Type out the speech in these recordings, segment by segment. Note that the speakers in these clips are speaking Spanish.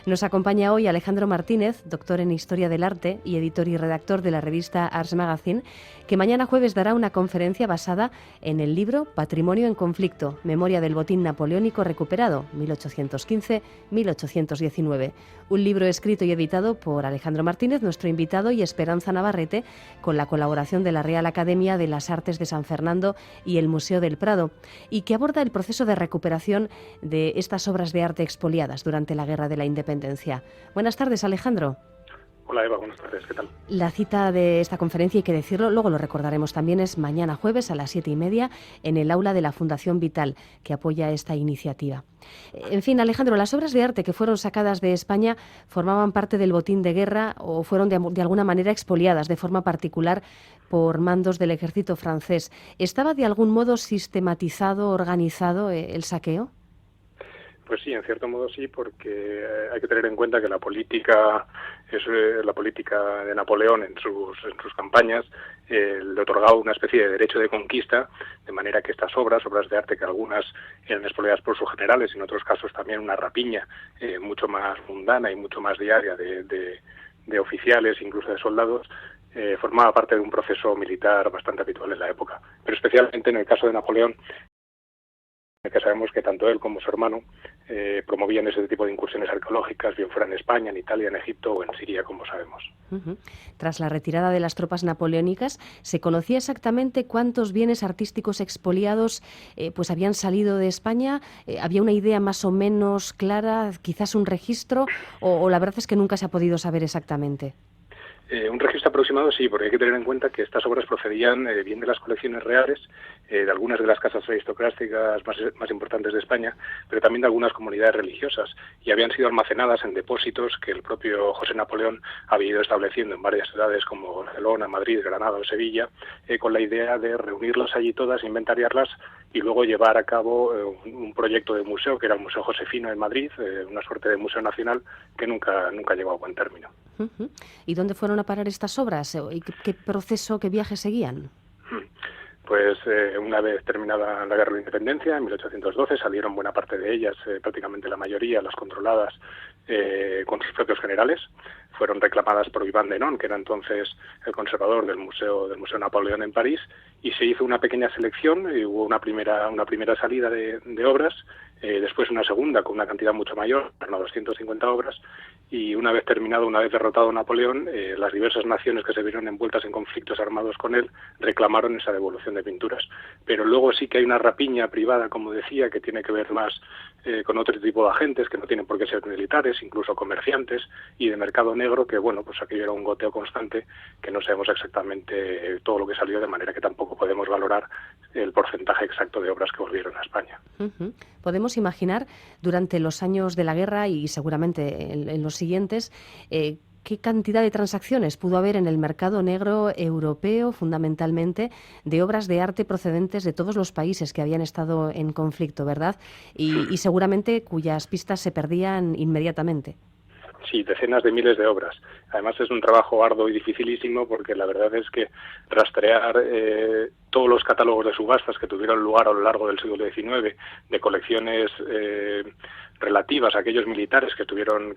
Nos acompaña hoy Alejandro Martínez, doctor en Historia del Arte y editor y redactor de la revista Ars Magazine, que mañana jueves dará una conferencia basada en el libro Patrimonio en conflicto, Memoria del botín napoleónico recuperado, 1815-1819. Un libro escrito y editado por Alejandro Martínez, nuestro invitado, y Esperanza Navarrete, con la colaboración de la Real Academia de las Artes de San Fernando y el Museo del Prado, y que aborda el proceso de recuperación de estas obras de arte expoliadas durante la Guerra de la Independencia. Buenas tardes, Alejandro. Hola Eva, buenas tardes, ¿qué tal? La cita de esta conferencia, hay que decirlo, luego lo recordaremos también, es mañana jueves a las 7:30 en el aula de la Fundación Vital, que apoya esta iniciativa. En fin, Alejandro, las obras de arte que fueron sacadas de España formaban parte del botín de guerra o fueron de alguna manera expoliadas de forma particular por mandos del ejército francés. ¿Estaba de algún modo sistematizado, organizado el saqueo? Pues sí, en cierto modo sí, porque hay que tener en cuenta que la política la política de Napoleón en sus campañas le otorgaba una especie de derecho de conquista, de manera que estas obras de arte, que algunas eran expoliadas por sus generales y en otros casos también una rapiña mucho más mundana y mucho más diaria de oficiales, incluso de soldados, formaba parte de un proceso militar bastante habitual en la época. Pero especialmente en el caso de Napoleón, que sabemos que tanto él como su hermano promovían ese tipo de incursiones arqueológicas, bien fuera en España, en Italia, en Egipto o en Siria, como sabemos. Tras la retirada de las tropas napoleónicas, ¿se conocía exactamente cuántos bienes artísticos expoliados pues habían salido de España? ¿Había una idea más o menos clara, quizás un registro, o la verdad es que nunca se ha podido saber exactamente? Un registro aproximado sí, porque hay que tener en cuenta que estas obras procedían bien de las colecciones reales, de algunas de las casas aristocráticas más importantes de España, pero también de algunas comunidades religiosas, y habían sido almacenadas en depósitos que el propio José Napoleón había ido estableciendo en varias ciudades como Barcelona, Madrid, Granada o Sevilla, con la idea de reunirlas allí todas, inventariarlas y luego llevar a cabo un proyecto de museo, que era el Museo Josefino en Madrid, una suerte de museo nacional que nunca llegó a buen término. ¿Y dónde fueron a parar estas obras? ¿Y qué proceso, qué viaje seguían? Pues una vez terminada la Guerra de la Independencia, en 1812, salieron buena parte de ellas, prácticamente la mayoría, las controladas con sus propios generales. Fueron reclamadas por Iván Denon, que era entonces el conservador del Museo Napoleón en París, y se hizo una pequeña selección, y hubo una primera salida de obras, después una segunda con una cantidad mucho mayor, unas 250 obras, y una vez derrotado Napoleón, las diversas naciones que se vieron envueltas en conflictos armados con él reclamaron esa devolución de pinturas. Pero luego sí que hay una rapiña privada, como decía, que tiene que ver más con otro tipo de agentes, que no tienen por qué ser militares, incluso comerciantes, y de mercado negro, que bueno, pues aquello era un goteo constante, que no sabemos exactamente todo lo que salió, de manera que tampoco podemos valorar el porcentaje exacto de obras que volvieron a España. Podemos imaginar, durante los años de la guerra y seguramente en los siguientes, ¿qué cantidad de transacciones pudo haber en el mercado negro europeo, fundamentalmente, de obras de arte procedentes de todos los países que habían estado en conflicto, verdad? Y seguramente cuyas pistas se perdían inmediatamente. Sí, decenas de miles de obras. Además es un trabajo arduo y dificilísimo, porque la verdad es que rastrear todos los catálogos de subastas que tuvieron lugar a lo largo del siglo XIX, de colecciones relativas a aquellos militares que estuvieron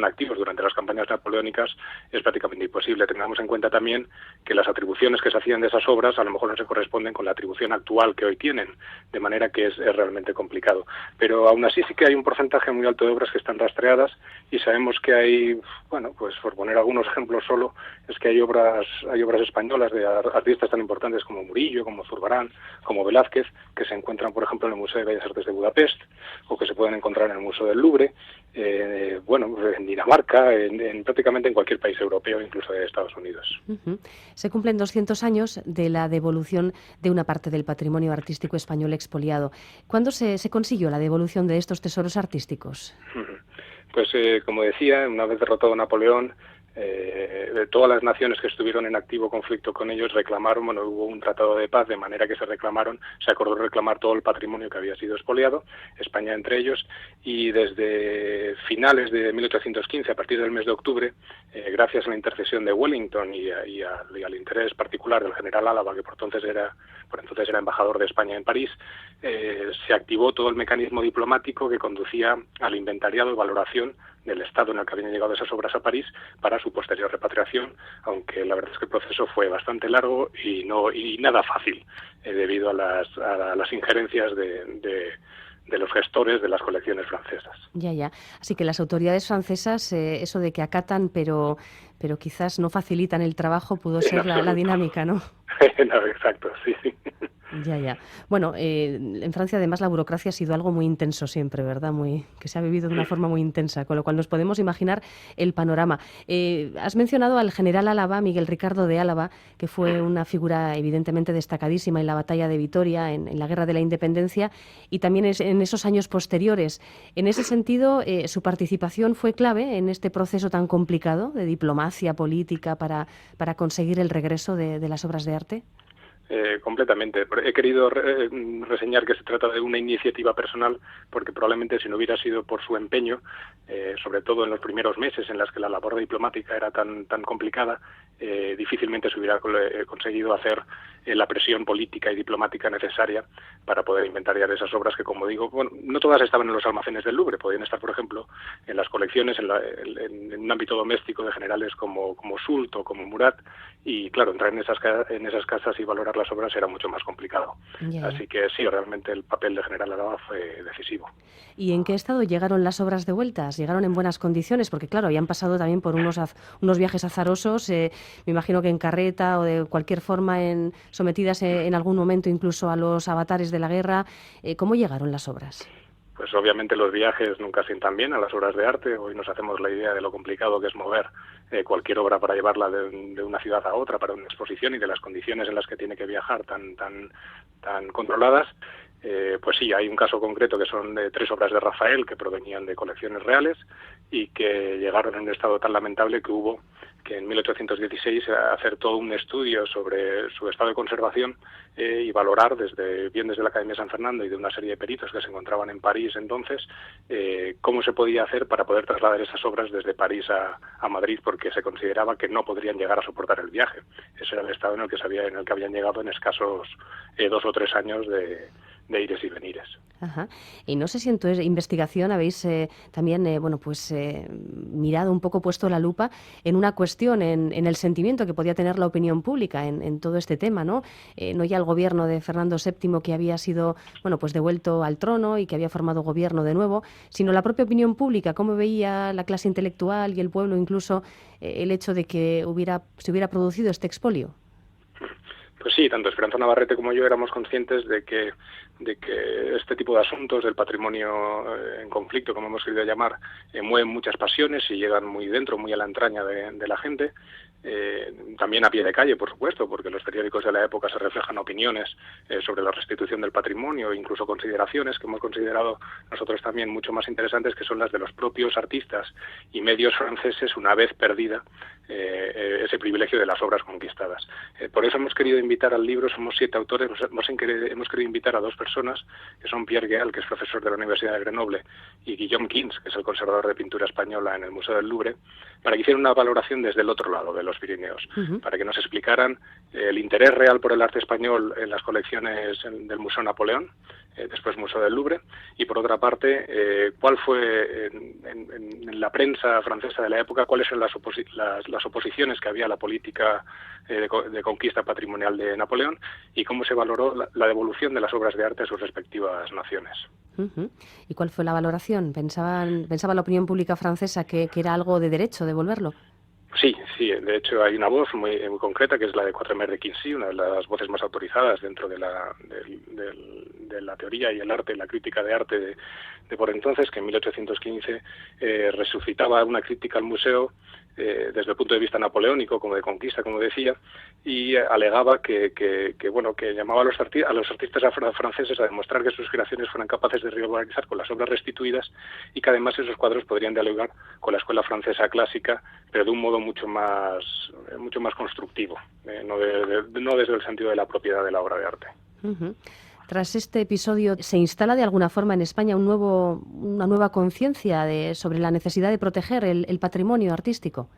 activos durante las campañas napoleónicas, es prácticamente imposible. Tengamos en cuenta también que las atribuciones que se hacían de esas obras a lo mejor no se corresponden con la atribución actual que hoy tienen, de manera que es realmente complicado. Pero aún así sí que hay un porcentaje muy alto de obras que están rastreadas, y sabemos que hay, bueno, pues por poner algunos ejemplos solo, es que hay obras españolas de artistas tan importantes como Murillo, como Zurbarán, como Velázquez, que se encuentran, por ejemplo, en el Museo de Bellas Artes de Budapest, o que se pueden encontrar en el Museo del Louvre, en Dinamarca, prácticamente en cualquier país europeo, incluso de Estados Unidos. Se cumplen 200 años de la devolución de una parte del patrimonio artístico español expoliado. ¿Cuándo se consiguió la devolución de estos tesoros artísticos? Pues, como decía, una vez derrotado Napoleón, De todas las naciones que estuvieron en activo conflicto con ellos reclamaron, bueno, hubo un tratado de paz, de manera que se acordó reclamar todo el patrimonio que había sido expoliado, España entre ellos, y desde finales de 1815, a partir del mes de octubre, gracias a la intercesión de Wellington y al interés particular del general Álava, que por entonces era embajador de España en París, se activó todo el mecanismo diplomático que conducía al inventariado y valoración del estado en el que habían llegado esas obras a París para su posterior repatriación, aunque la verdad es que el proceso fue bastante largo y nada fácil, debido a las injerencias de los gestores de las colecciones francesas. Ya. Así que las autoridades francesas, eso de que acatan, pero quizás no facilitan el trabajo, pudo ser la dinámica, ¿no? No, exacto, sí. Ya. Bueno, en Francia además la burocracia ha sido algo muy intenso siempre, ¿verdad? Que se ha vivido de una forma muy intensa, con lo cual nos podemos imaginar el panorama. Has mencionado al general Álava, Miguel Ricardo de Álava, que fue una figura evidentemente destacadísima en la batalla de Vitoria, en la Guerra de la Independencia, y también en esos años posteriores. En ese sentido, su participación fue clave en este proceso tan complicado de diplomacia política para conseguir el regreso de las obras de arte. Completamente. He querido reseñar que se trata de una iniciativa personal porque probablemente si no hubiera sido por su empeño, sobre todo en los primeros meses en las que la labor diplomática era tan complicada, difícilmente se hubiera conseguido hacer la presión política y diplomática necesaria para poder inventariar esas obras que, como digo, bueno, no todas estaban en los almacenes del Louvre, podían estar, por ejemplo, en las colecciones, en un ámbito doméstico de generales como Soult o como Murat, y claro, entrar en esas casas y valorar las obras era mucho más complicado. Ya. Así que sí, realmente el papel de general Álava fue decisivo. ¿Y en qué estado llegaron las obras de vueltas? ¿Llegaron en buenas condiciones? Porque claro, habían pasado también por unos viajes azarosos, me imagino que en carreta o de cualquier forma, sometidas en algún momento incluso a los avatares de la guerra. ¿Cómo llegaron las obras? Pues obviamente los viajes nunca sientan bien a las obras de arte. Hoy nos hacemos la idea de lo complicado que es mover cualquier obra para llevarla de una ciudad a otra para una exposición y de las condiciones en las que tiene que viajar tan controladas. Pues sí, hay un caso concreto que son de 3 obras de Rafael que provenían de colecciones reales y que llegaron en un estado tan lamentable que hubo que en 1816 hacer todo un estudio sobre su estado de conservación y valorar desde la Academia de San Fernando y de una serie de peritos que se encontraban en París entonces cómo se podía hacer para poder trasladar esas obras desde París a Madrid, porque se consideraba que no podrían llegar a soportar el viaje. Ese era el estado en el que habían llegado en escasos 2 o 3 años de ires y venires. Ajá. Y no sé si en tu investigación habéis también mirado un poco, puesto la lupa en una cuestión, en el sentimiento que podía tener la opinión pública en todo este tema, ¿no? No ya el gobierno de Fernando VII, que había sido devuelto al trono y que había formado gobierno de nuevo, sino la propia opinión pública, cómo veía la clase intelectual y el pueblo incluso el hecho de que se hubiera producido este expolio. Pues sí, tanto Esperanza Navarrete como yo éramos conscientes de que este tipo de asuntos del patrimonio en conflicto, como hemos querido llamar, mueven muchas pasiones y llegan muy dentro, muy a la entraña de la gente. También a pie de calle, por supuesto, porque en los periódicos de la época se reflejan opiniones sobre la restitución del patrimonio, incluso consideraciones que hemos considerado nosotros también mucho más interesantes, que son las de los propios artistas y medios franceses una vez perdida ese privilegio de las obras conquistadas. Por eso hemos querido invitar al libro, somos 7 autores, hemos querido invitar a 2 personas, que son Pierre Guéal, que es profesor de la Universidad de Grenoble, y Guillaume Kins, que es el conservador de pintura española en el Museo del Louvre, para que hicieran una valoración desde el otro lado de los Pirineos, para que nos explicaran el interés real por el arte español en las colecciones del Museo Napoleón, después Museo del Louvre, y por otra parte, cuál fue en la prensa francesa de la época, cuáles eran las oposiciones que había a la política de conquista patrimonial de Napoleón y cómo se valoró la devolución de las obras de arte a sus respectivas naciones. ¿Y cuál fue la valoración? ¿Pensaba la opinión pública francesa que era algo de derecho devolverlo? Sí, de hecho hay una voz muy concreta que es la de Quatremer de Quincy, una de las voces más autorizadas dentro de la teoría y el arte, la crítica de arte de por entonces, que en 1815 resucitaba una crítica al museo desde el punto de vista napoleónico, como de conquista, como decía, y alegaba que llamaba a los artistas franceses a demostrar que sus creaciones fueran capaces de rivalizar con las obras restituidas y que además esos cuadros podrían dialogar con la escuela francesa clásica, pero de un modo mucho más constructivo, no desde el sentido de la propiedad de la obra de arte. Uh-huh. Tras este episodio, ¿se instala de alguna forma en España una nueva conciencia sobre la necesidad de proteger el patrimonio artístico?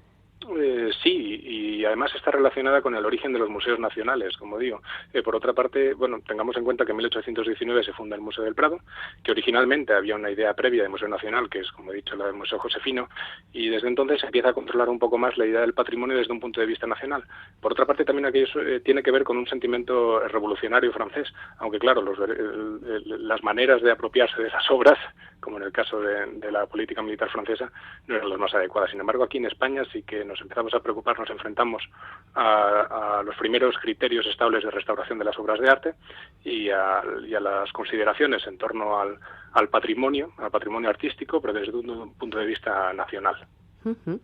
Sí, y además está relacionada con el origen de los museos nacionales, como digo. Por otra parte, tengamos en cuenta que en 1819 se funda el Museo del Prado, que originalmente había una idea previa de Museo Nacional, que es, como he dicho, la del Museo Josefino, y desde entonces se empieza a controlar un poco más la idea del patrimonio desde un punto de vista nacional. Por otra parte, también aquello tiene que ver con un sentimiento revolucionario francés, aunque claro, las maneras de apropiarse de esas obras, como en el caso de la política militar francesa, no eran las más adecuadas. Sin embargo, aquí en España sí que nos empezamos a preocupar, nos enfrentamos a los primeros criterios estables de restauración de las obras de arte y a las consideraciones en torno al patrimonio artístico, pero desde un punto de vista nacional. Uh-huh.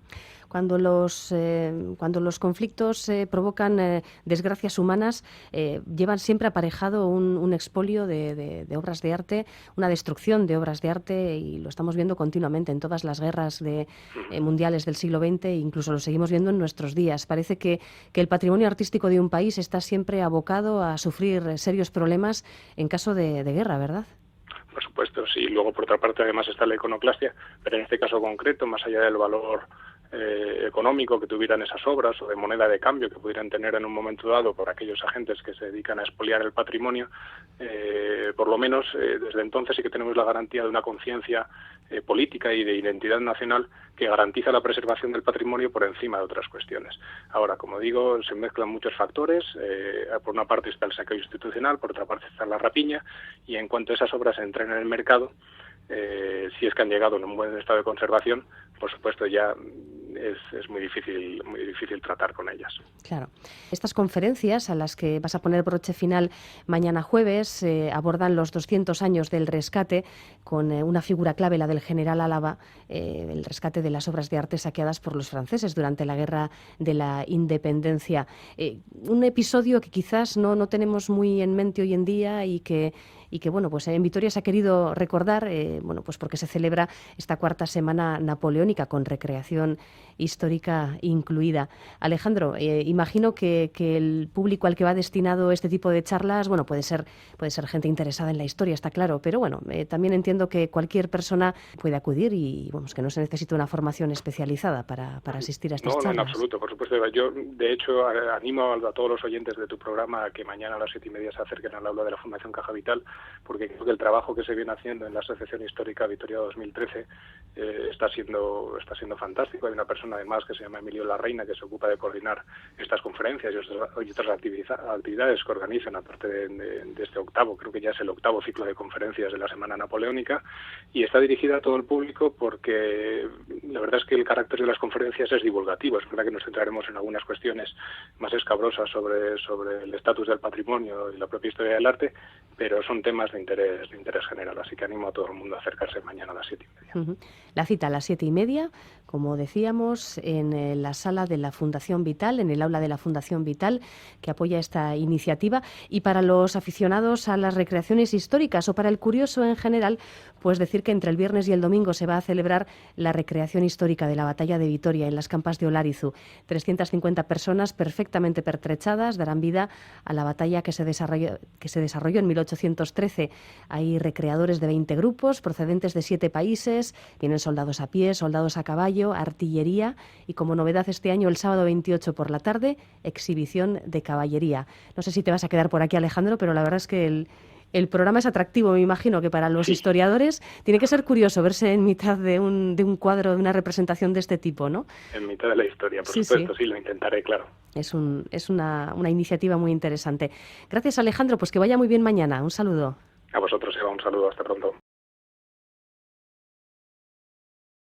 Cuando los conflictos provocan desgracias humanas, llevan siempre aparejado un expolio de obras de arte, una destrucción de obras de arte, y lo estamos viendo continuamente en todas las guerras mundiales del siglo XX, e incluso lo seguimos viendo en nuestros días. Parece que el patrimonio artístico de un país está siempre abocado a sufrir serios problemas en caso de guerra, ¿verdad? Por supuesto, sí. Luego, por otra parte, además está la iconoclastia, pero en este caso concreto, más allá del valor económico que tuvieran esas obras o de moneda de cambio que pudieran tener en un momento dado por aquellos agentes que se dedican a expoliar el patrimonio, por lo menos desde entonces sí que tenemos la garantía de una conciencia política y de identidad nacional que garantiza la preservación del patrimonio por encima de otras cuestiones. Ahora, como digo, se mezclan muchos factores. Por una parte está el saqueo institucional, por otra parte está la rapiña, y en cuanto esas obras entren en el mercado, si es que han llegado en un buen estado de conservación, por supuesto ya es muy difícil tratar con ellas. Claro. Estas conferencias a las que vas a poner broche final mañana jueves abordan los 200 años del rescate con una figura clave, la del general Álava, el rescate de las obras de arte saqueadas por los franceses durante la Guerra de la Independencia. Un episodio que quizás no tenemos muy en mente hoy en día y que pues en Vitoria se ha querido recordar, pues porque se celebra esta cuarta semana napoleónica con recreación histórica incluida. Alejandro, imagino que el público al que va destinado este tipo de charlas, puede ser gente interesada en la historia, está claro, pero también entiendo que cualquier persona puede acudir y que no se necesita una formación especializada para asistir a estas charlas. No, en absoluto, por supuesto. Yo, de hecho, animo a todos los oyentes de tu programa a que mañana a las 7:30 se acerquen al aula de la Fundación Caja Vital, porque creo que el trabajo que se viene haciendo en la Asociación Histórica Vitoria 2013 está siendo fantástico. Hay una persona además que se llama Emilio Larreina que se ocupa de coordinar estas conferencias y otras actividades que organizan aparte de este octavo, creo que ya es el octavo ciclo de conferencias de la Semana Napoleónica, y está dirigida a todo el público porque la verdad es que el carácter de las conferencias es divulgativo. Es verdad que nos centraremos en algunas cuestiones más escabrosas sobre el estatus del patrimonio y la propia historia del arte, pero son temas de interés general, así que animo a todo el mundo a acercarse mañana a las 7:30. Uh-huh. La cita a las 7:30, como decíamos, en la sala de la Fundación Vital, en el aula de la Fundación Vital, que apoya esta iniciativa. Y para los aficionados a las recreaciones históricas o para el curioso en general, pues decir que entre el viernes y el domingo se va a celebrar la recreación histórica de la batalla de Vitoria en las campas de Olarizu. 350 personas perfectamente pertrechadas darán vida a la batalla que se desarrolló en 1813. Hay recreadores de 20 grupos procedentes de 7 países, vienen soldados a pie, soldados a caballo, artillería y, como novedad este año, el sábado 28 por la tarde, exhibición de caballería. No sé si te vas a quedar por aquí, Alejandro, pero la verdad es que el programa es atractivo. Me imagino que para los historiadores tiene que ser curioso verse en mitad de un cuadro, de una representación de este tipo, ¿no? En mitad de la historia, por supuesto, sí, lo intentaré, claro. Es una iniciativa muy interesante. Gracias, Alejandro, pues que vaya muy bien mañana. Un saludo. A vosotros, Eva, un saludo, hasta pronto.